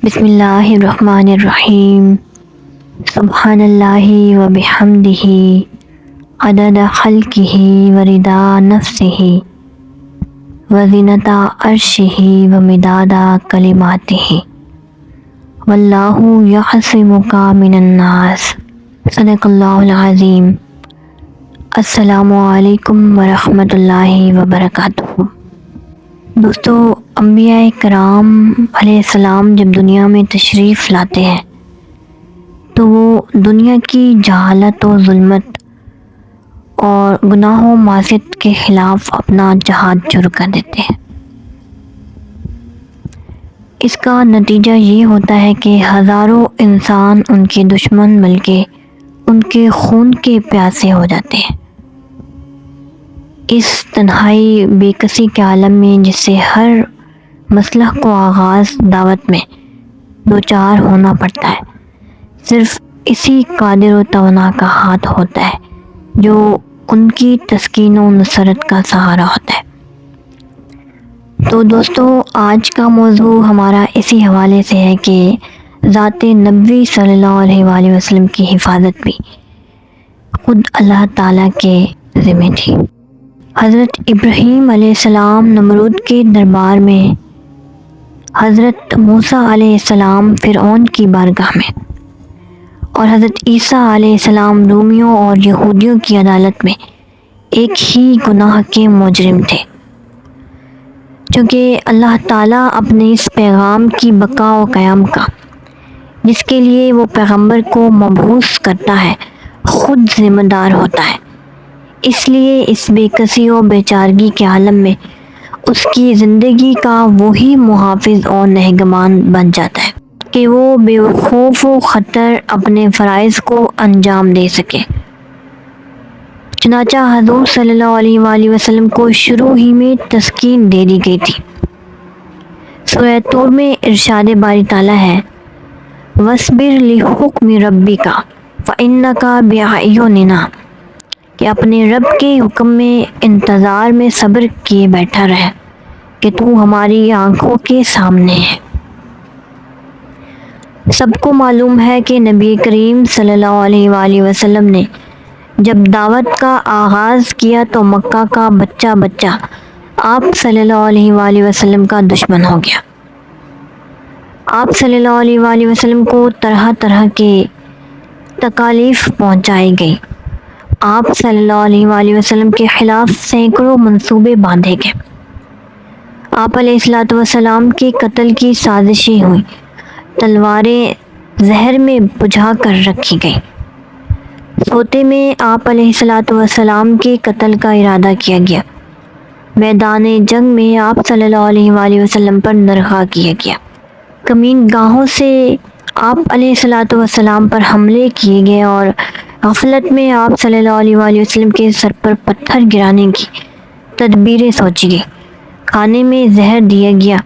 بسم اللہ الرحمن الرحیم۔ سبحان اللہ و بحمدہ عدد خلقہ و رضا نفسہ و زینت عرشہ و مداد کلماتہ واللہ یعصمک من الناس۔ صدق اللہ العظیم۔ السلام علیکم ورحمۃ اللہ وبرکاتہ۔ دوستو، انبیاء کرام علیہ السلام جب دنیا میں تشریف لاتے ہیں تو وہ دنیا کی جہالت و ظلمت اور گناہ و معصیت کے خلاف اپنا جہاد شروع کر دیتے ہیں۔ اس کا نتیجہ یہ ہوتا ہے کہ ہزاروں انسان ان کے دشمن بلکہ ان کے خون کے پیاسے ہو جاتے ہیں۔ اس تنہائی بے کسی کے عالم میں جس سے ہر مسلح کو آغاز دعوت میں دوچار ہونا پڑتا ہے، صرف اسی قادر و توانا کا ہاتھ ہوتا ہے جو ان کی تسکین و نصرت کا سہارا ہوتا ہے۔ تو دوستو، آج کا موضوع ہمارا اسی حوالے سے ہے کہ ذات نبوی صلی اللہ علیہ وآلہ وسلم کی حفاظت بھی خود اللہ تعالیٰ کے ذمہ تھی۔ حضرت ابراہیم علیہ السلام نمرود کے دربار میں، حضرت موسیٰ علیہ السلام فرعون کی بارگاہ میں، اور حضرت عیسیٰ علیہ السلام رومیوں اور یہودیوں کی عدالت میں ایک ہی گناہ کے مجرم تھے۔ چونکہ اللہ تعالیٰ اپنے اس پیغام کی بقا و قیام کا، جس کے لیے وہ پیغمبر کو مبعوث کرتا ہے، خود ذمہ دار ہوتا ہے، اس لیے اس بے کسی و بیچارگی کے عالم میں اس کی زندگی کا وہی محافظ اور نگہبان بن جاتا ہے کہ وہ بے خوف و خطر اپنے فرائض کو انجام دے سکے۔ چنانچہ حضور صلی اللہ علیہ وآلہ وسلم کو شروع ہی میں تسکین دے دی گئی تھی۔ سورہ طور میں ارشاد باری تعالیٰ ہے، وَاصْبِرْ لِحُکْمِ رَبِّکَ فَإِنَّکَ بِأَعْیُنِنَا، کہ اپنے رب کے حکم میں انتظار میں صبر کیے بیٹھا رہے کہ تو ہماری آنکھوں کے سامنے ہے۔ سب کو معلوم ہے کہ نبی کریم صلی اللہ علیہ وآلہ وسلم نے جب دعوت کا آغاز کیا تو مکہ کا بچہ بچہ آپ صلی اللہ علیہ وآلہ وسلم کا دشمن ہو گیا۔ آپ صلی اللہ علیہ وآلہ وسلم کو طرح طرح کے تکالیف پہنچائی گئی۔ آپ صلی اللہ علیہ وآلہ وسلم کے خلاف سینکڑوں منصوبے باندھے گئے۔ آپ علیہ الصلوۃ والسلام کے قتل کی سازشیں ہوئیں، تلواریں زہر میں بجھا کر رکھی گئیں۔ سوتے میں آپ علیہ الصلوۃ والسلام کے قتل کا ارادہ کیا گیا۔ میدان جنگ میں آپ صلی اللہ علیہ وآلہ وسلم پر نرغہ کیا گیا۔ کمین گاہوں سے آپ علیہ الصلوۃ والسلام پر حملے کیے گئے اور غفلت میں آپ صلی اللہ علیہ وآلہ وسلم کے سر پر پتھر گرانے کی تدبیریں سوچی گئی، کھانے میں زہر دیا گیا،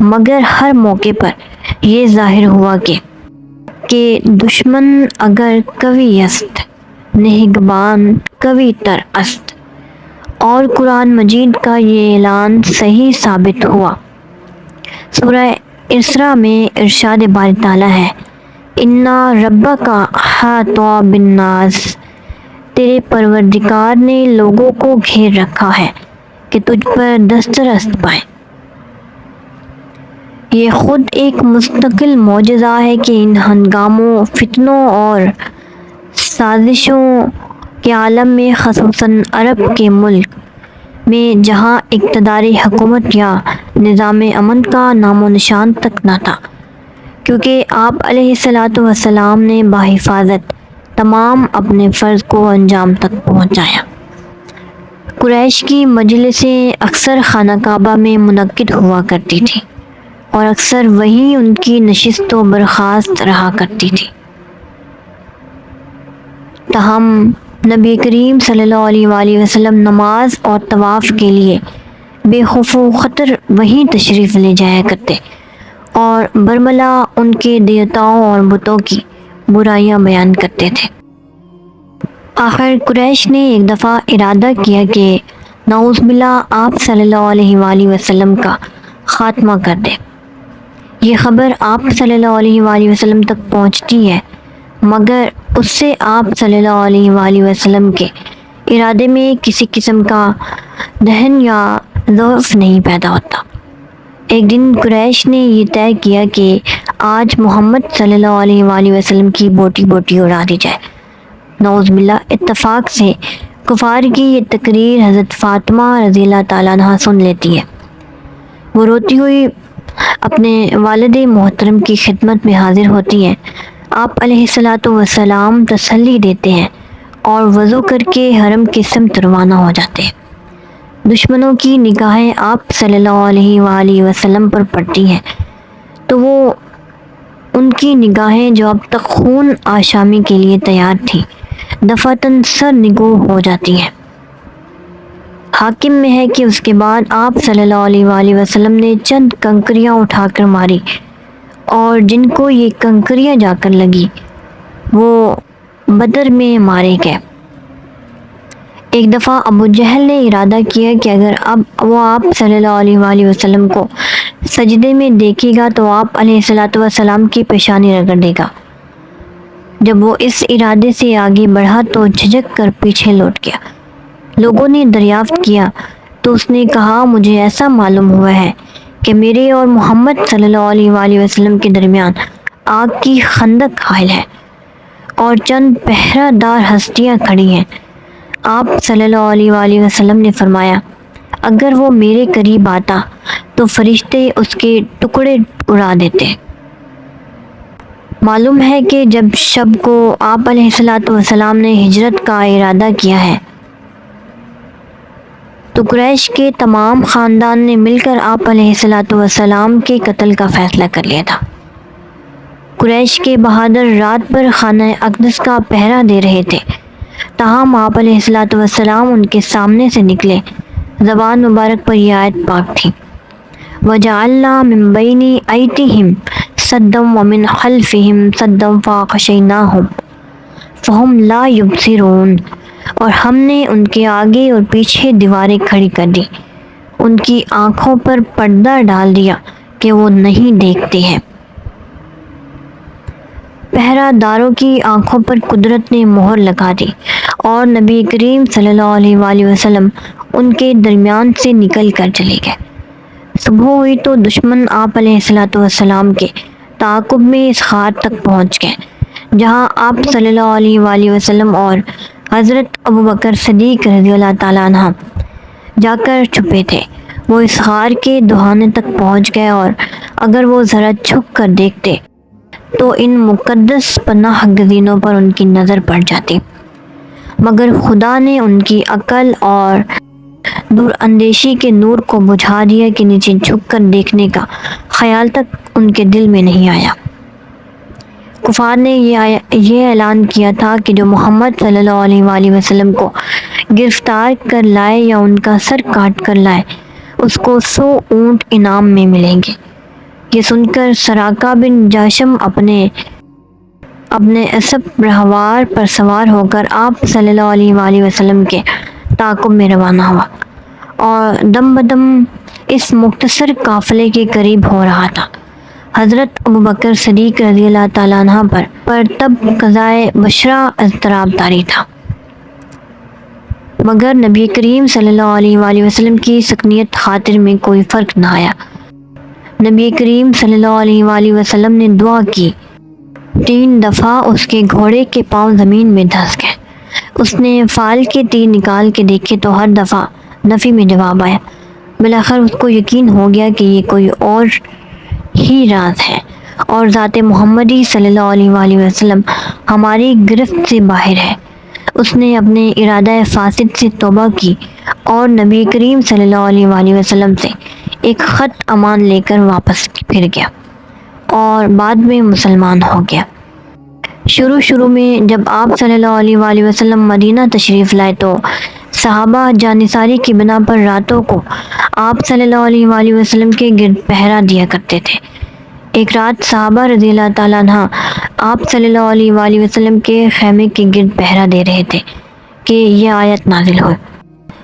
مگر ہر موقع پر یہ ظاہر ہوا کہ دشمن اگر قوی است، نگہبان قوی تر است، اور قرآن مجید کا یہ اعلان صحیح ثابت ہوا۔ سورہ اسراء میں ارشاد باری تعالیٰ ہے، اِنَّ رَبَّکَ احاط بالناس، تیرے پروردگار نے لوگوں کو گھیر رکھا ہے کہ تجھ پر دسترس پائیں۔ یہ خود ایک مستقل معجزہ ہے کہ ان ہنگاموں، فتنوں اور سازشوں کے عالم میں، خصوصاً عرب کے ملک میں جہاں اقتداری حکومت یا نظام امن کا نام و نشان تک نہ تھا، کیونکہ آپ علیہ الصلوۃ والسلام نے بحفاظت تمام اپنے فرض کو انجام تک پہنچایا۔ قریش کی مجلسیں اکثر خانہ کعبہ میں منعقد ہوا کرتی تھیں اور اکثر وہیں ان کی نشست و برخاست رہا کرتی تھی۔ تاہم نبی کریم صلی اللہ علیہ وآلہ وسلم نماز اور طواف کے لیے بے خوف و خطر وہیں تشریف لے جایا کرتے اور برملا ان کے دیوتاؤں اور بتوں کی برائیاں بیان کرتے تھے۔ آخر قریش نے ایک دفعہ ارادہ کیا کہ نعوذ باللہ آپ صلی اللہ علیہ وآلہ وسلم کا خاتمہ کر دے۔ یہ خبر آپ صلی اللہ علیہ وآلہ وسلم تک پہنچتی ہے، مگر اس سے آپ صلی اللہ علیہ وآلہ وسلم کے ارادے میں کسی قسم کا دہن یا ضعف نہیں پیدا ہوتا۔ ایک دن قریش نے یہ طے کیا کہ آج محمد صلی اللہ علیہ وآلہ وسلم کی بوٹی بوٹی اڑا دی جائے۔ نعوذ باللہ، اتفاق سے کفار کی یہ تقریر حضرت فاطمہ رضی اللہ تعالیٰ عنہ سن لیتی ہے۔ وہ روتی ہوئی اپنے والد محترم کی خدمت میں حاضر ہوتی ہیں۔ آپ علیہ الصلاۃ والسلام تسلی دیتے ہیں اور وضو کر کے حرم کی سمت روانہ ہو جاتے ہیں۔ دشمنوں کی نگاہیں آپ صلی اللہ علیہ وآلہ وسلم پر پڑتی ہیں تو وہ ان کی نگاہیں جو اب تک خون آشامی کے لیے تیار تھیں دفعتاً سر نگو ہو جاتی ہیں۔ حاکم میں ہے کہ اس کے بعد آپ صلی اللہ علیہ وآلہ وسلم نے چند کنکریاں اٹھا کر ماری اور جن کو یہ کنکریاں جا کر لگی وہ بدر میں مارے گئے۔ ایک دفعہ ابو جہل نے ارادہ کیا کہ اگر اب وہ آپ صلی اللہ علیہ وآلہ وسلم کو سجدے میں دیکھے گا تو آپ علیہ الصلاۃ والسلام کی پیشانی رگڑ دے گا۔ جب وہ اس ارادے سے آگے بڑھا تو جھجک کر پیچھے لوٹ گیا۔ لوگوں نے دریافت کیا تو اس نے کہا، مجھے ایسا معلوم ہوا ہے کہ میرے اور محمد صلی اللہ علیہ وآلہ وسلم کے درمیان آگ کی خندق حائل ہے اور چند پہرہ دار ہستیاں کھڑی ہیں۔ آپ صلی اللہ علیہ وآلہ وسلم نے فرمایا، اگر وہ میرے قریب آتا تو فرشتے اس کے ٹکڑے اڑا دیتے۔ معلوم ہے کہ جب شب کو آپ علیہ الصلاۃ والسلام نے ہجرت کا ارادہ کیا ہے تو قریش کے تمام خاندان نے مل کر آپ علیہ الصلاۃ والسلام کے قتل کا فیصلہ کر لیا تھا۔ قریش کے بہادر رات بھر خانہ اقدس کا پہرا دے رہے تھے، تاہم آپ علیہ الصلاۃ والسلام ان کے سامنے سے نکلے۔ زبان مبارک پر یہ آیت پاک تھی، وَجَعَلْنَا مِن بَيْنِ أَيْدِيهِمْ سَدًّا وَمِنْ خَلْفِهِمْ سَدًّا فَأَغْشَيْنَاهُمْ فَهُمْ لَا يُبْصِرُونَ، اور ہم نے ان کے آگے اور پیچھے دیواریں کھڑی کر دی، ان کی آنکھوں پر پردہ ڈال دیا کہ وہ نہیں دیکھتے ہیں۔ پہرہ داروں کی آنکھوں پر قدرت نے مہر لگا دی اور نبی کریم صلی اللہ علیہ وآلہ وسلم ان کے درمیان سے نکل کر چلے گئے۔ صبح ہوئی تو دشمن آپ علیہ الصلاۃ والسلام کے تعاقب میں اس غار تک پہنچ گئے جہاں آپ صلی اللہ علیہ وآلہ وسلم اور حضرت ابوبکر صدیق رضی اللہ تعالیٰ عنہ جا کر چھپے تھے۔ وہ اس غار کے دہانے تک پہنچ گئے اور اگر وہ ذرا چھپ کر دیکھتے تو ان مقدس پناہ گزینوں پر ان کی نظر پڑ جاتی، مگر خدا نے ان کی عقل اور دور اندیشی کے نور کو بجھا دیا کہ نیچے جھک کر دیکھنے کا خیال تک ان کے دل میں نہیں آیا۔ کفار نے یہ اعلان کیا تھا کہ جو محمد صلی اللہ علیہ وآلہ وسلم کو گرفتار کر لائے یا ان کا سر کاٹ کر لائے اس کو 100 اونٹ انعام میں ملیں گے۔ یہ سن کر سراقہ بن جاشم اپنے اسب رہوار پر سوار ہو کر آپ صلی اللہ علیہ وآلہ وسلم کے تعاقب میں روانہ ہوا اور دم بدم اس مختصر قافلے کے قریب ہو رہا تھا۔ حضرت ابوبکر صدیق رضی اللہ تعالیٰ عنہ پر تب قضائے بشرا اضطراب طاری تھا، مگر نبی کریم صلی اللہ علیہ وآلہ وسلم کی سکنیت خاطر میں کوئی فرق نہ آیا۔ نبی کریم صلی اللہ علیہ وآلہ وسلم نے دعا کی، 3 دفعہ اس کے گھوڑے کے پاؤں زمین میں دھس گئے۔ اس نے فال کے تیر نکال کے دیکھے تو ہر دفعہ نفی میں جواب آیا۔ بالآخر اس کو یقین ہو گیا کہ یہ کوئی اور ہی راز ہے اور ذات محمدی صلی اللہ علیہ وآلہ وسلم ہماری گرفت سے باہر ہے۔ اس نے اپنے ارادہ فاسد سے توبہ کی اور نبی کریم صلی اللہ علیہ وآلہ وسلم سے ایک خط امان لے کر واپس پھر گیا اور بعد میں مسلمان ہو گیا۔ شروع میں جب آپ صلی اللہ علیہ وآلہ وسلم مدینہ تشریف لائے تو صحابہ جانثاری کی بنا پر راتوں کو آپ صلی اللہ علیہ وآلہ وسلم کے گرد پہرا دیا کرتے تھے۔ ایک رات صحابہ رضی اللہ تعالیٰ عنہ آپ صلی اللہ علیہ وآلہ وسلم کے خیمے کے گرد پہرا دے رہے تھے کہ یہ آیت نازل ہوئی،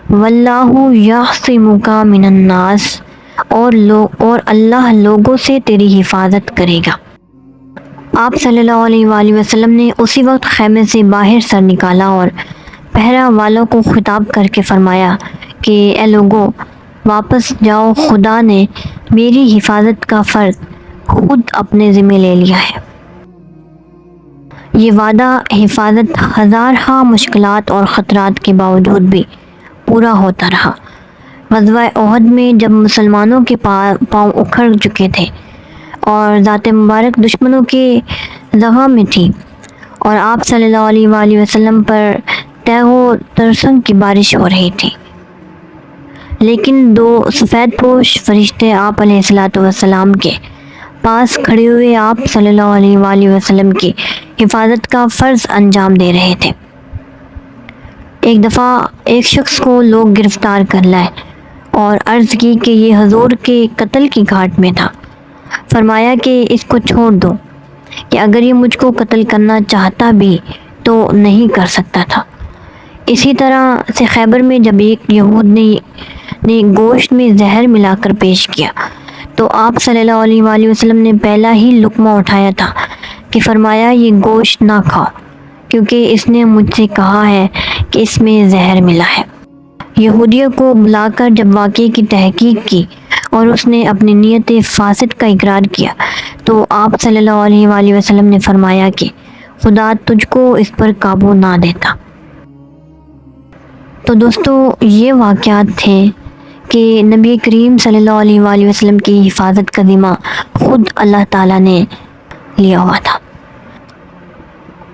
وَاللَّهُ يَعْصِمُكَ مِنَ النَّاسِ اور اللہ لوگوں سے تیری حفاظت کرے گا۔ آپ صلی اللہ علیہ وآلہ وسلم نے اسی وقت خیمے سے باہر سر نکالا اور پہرہ والوں کو خطاب کر کے فرمایا کہ اے لوگوں، واپس جاؤ، خدا نے میری حفاظت کا فرض خود اپنے ذمہ لے لیا ہے۔ یہ وعدہ حفاظت ہزارہا مشکلات اور خطرات کے باوجود بھی پورا ہوتا رہا۔ غزوہ احد میں جب مسلمانوں کے پاؤں اکھڑ چکے تھے اور ذات مبارک دشمنوں کے زغا میں تھی اور آپ صلی اللہ علیہ وآلہ وسلم پر تیغ و ترسنگ کی بارش ہو رہی تھی، لیکن دو سفید پوش فرشتے آپ علیہ السلام کے پاس کھڑے ہوئے آپ صلی اللہ علیہ وآلہ وسلم کی حفاظت کا فرض انجام دے رہے تھے۔ ایک دفعہ ایک شخص کو لوگ گرفتار کر لائے اور عرض کی کہ یہ حضور کے قتل کی گھاٹ میں تھا۔ فرمایا کہ اس کو چھوڑ دو، کہ اگر یہ مجھ کو قتل کرنا چاہتا بھی تو نہیں کر سکتا تھا۔ اسی طرح سے خیبر میں جب ایک یہود نے گوشت میں زہر ملا کر پیش کیا تو آپ صلی اللہ علیہ وآلہ وسلم نے پہلا ہی لقمہ اٹھایا تھا کہ فرمایا یہ گوشت نہ کھاؤ، کیونکہ اس نے مجھ سے کہا ہے کہ اس میں زہر ملا ہے۔ یہودیوں کو بلا کر جب واقعے کی تحقیق کی اور اس نے اپنی نیت فاسد کا اقرار کیا تو آپ صلی اللہ علیہ وآلہ وسلم نے فرمایا کہ خدا تجھ کو اس پر قابو نہ دیتا۔ تو دوستو، یہ واقعات تھے کہ نبی کریم صلی اللہ علیہ وآلہ وسلم کی حفاظت کا ذمہ خود اللہ تعالیٰ نے لیا ہوا تھا،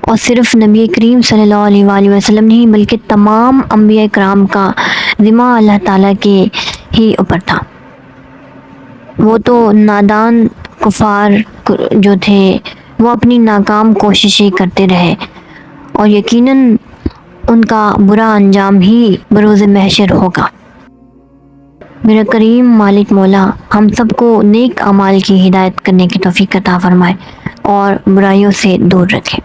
اور صرف نبی کریم صلی اللہ علیہ وآلہ وسلم نہیں بلکہ تمام انبیاء کرام کا ذمہ اللہ تعالیٰ کے ہی اوپر تھا۔ وہ تو نادان کفار جو تھے وہ اپنی ناکام کوششیں کرتے رہے اور یقیناً ان کا برا انجام ہی بروز محشر ہوگا۔ میرا کریم مالک مولا ہم سب کو نیک اعمال کی ہدایت کرنے کی توفیق عطا فرمائے اور برائیوں سے دور رکھے۔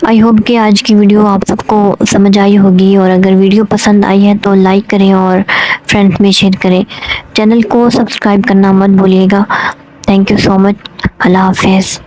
آئی ہوپ کہ آج کی ویڈیو آپ سب کو سمجھ آئی ہوگی، اور اگر ویڈیو پسند آئی ہے تو لائک کریں اور فرینڈز میں شیئر کریں۔ چینل کو سبسکرائب کرنا مت بھولیے گا۔ تھینک یو سو مچ۔ اللہ حافظ۔